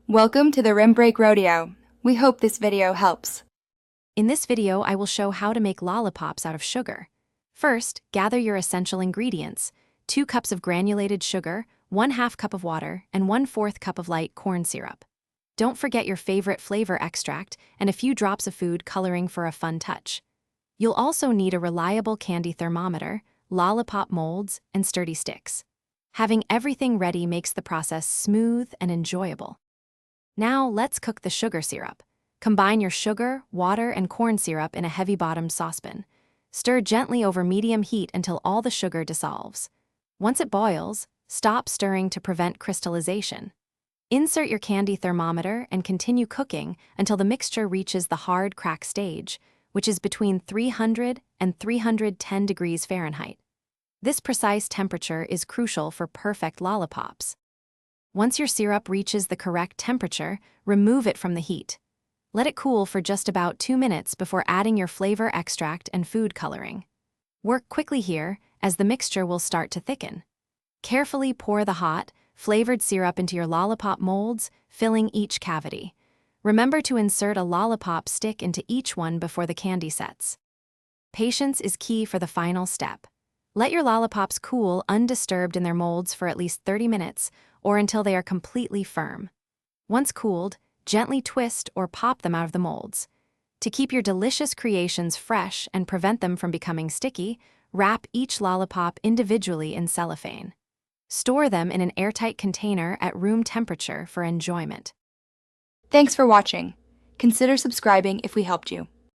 Welcome to the Rim Break Rodeo. We hope this video helps. In this video, I will show how to make lollipops out of sugar. First, gather your essential ingredients: 2 cups of granulated sugar, 1/2 cup of water, and 1/4 cup of light corn syrup. Don't forget your favorite flavor extract and a few drops of food coloring for a fun touch. You'll also need a reliable candy thermometer, lollipop molds, and sturdy sticks. Having everything ready makes the process smooth and enjoyable. Now let's cook the sugar syrup. Combine your sugar, water, and corn syrup in a heavy-bottomed saucepan. Stir gently over medium heat until all the sugar dissolves. Once it boils, stop stirring to prevent crystallization. Insert your candy thermometer and continue cooking until the mixture reaches the hard crack stage, which is between 300 and 310 degrees Fahrenheit. This precise temperature is crucial for perfect lollipops. Once your syrup reaches the correct temperature, remove it from the heat. Let it cool for just about 2 minutes before adding your flavor extract and food coloring. Work quickly here, as the mixture will start to thicken. Carefully pour the hot, flavored syrup into your lollipop molds, filling each cavity. Remember to insert a lollipop stick into each one before the candy sets. Patience is key for the final step. Let your lollipops cool undisturbed in their molds for at least 30 minutes, or until they are completely firm. Once cooled, gently twist or pop them out of the molds. To keep your delicious creations fresh and prevent them from becoming sticky, wrap each lollipop individually in cellophane. Store them in an airtight container at room temperature for enjoyment. Thanks for watching. Consider subscribing if we helped you.